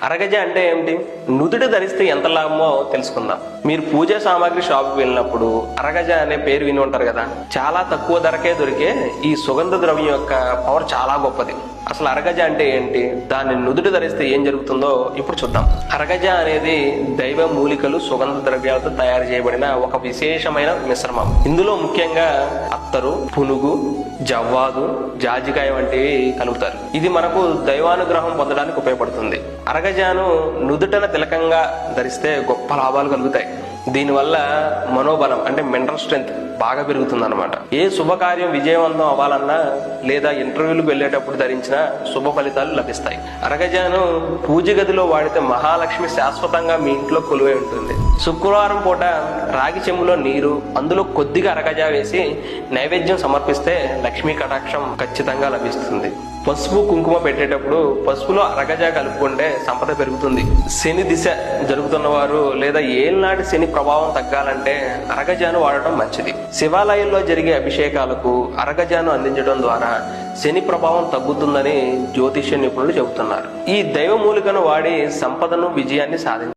అరగజ అంటే ఏమిటి? నుదుట ధరిస్తే ఎంత లాభమో తెలుసుకుందాం. మీరు పూజా సామాగ్రి షాప్కి వెళ్ళినప్పుడు అరగజ అనే పేరు విని ఉంటారు కదా. చాలా తక్కువ ధరకే దొరికే ఈ సుగంధ ద్రవ్యం యొక్క పవర్ చాలా గొప్పది. అసలు అరగజ అంటే ఏంటి, దాన్ని నుదుట ధరిస్తే ఏం జరుగుతుందో ఇప్పుడు చూద్దాం. అరగజ అనేది దైవ మూలికలు సుగంధ ద్రవ్యాలతో తయారు చేయబడిన ఒక విశేషమైన మిశ్రమం. ఇందులో ముఖ్యంగా అత్తరు, పునుగు, జవ్వాదు, జాజికాయ వంటివి కలుపుతారు. ఇది మనకు దైవానుగ్రహం పొందడానికి ఉపయోగపడుతుంది. అరగజాను నుదుటన తిలకంగా ధరిస్తే గొప్ప లాభాలు కలుగుతాయి. దీనివల్ల మనోబలం అంటే మెంటల్ స్ట్రెంగ్త్ బాగా పెరుగుతుంది అనమాట. ఏ శుభకార్యం విజయవంతం అవ్వాలన్నా లేదా ఇంటర్వ్యూలకు వెళ్ళేటప్పుడు ధరించిన శుభ ఫలితాలు లభిస్తాయి. అరగజాను పూజ గదిలో వాడితే మహాలక్ష్మి శాశ్వతంగా మీ ఇంట్లో కొలువై ఉంటుంది. శుక్రవారం పూట రాగి చెంబులో నీరు, అందులో కొద్దిగా అరగజా వేసి నైవేద్యం సమర్పిస్తే లక్ష్మీ కటాక్షం ఖచ్చితంగా లభిస్తుంది. పసుపు కుంకుమ పెట్టేటప్పుడు పసుపులో అరగజా కలుపుకుంటే సంపద పెరుగుతుంది. శని దిశ జరుగుతున్న వారు లేదా ఏళ్ళనాటి శని ప్రభావం తగ్గాలంటే అరగజాను వాడటం మంచిది. శివాలయంలో జరిగే అభిషేకాలకు అరగజాను అందించడం ద్వారా శని ప్రభావం తగ్గుతుందని జ్యోతిష్య నిపుణులు చెబుతున్నారు. ఈ దైవ మూలికను వాడి సంపదను, విజయాన్ని సాధించారు.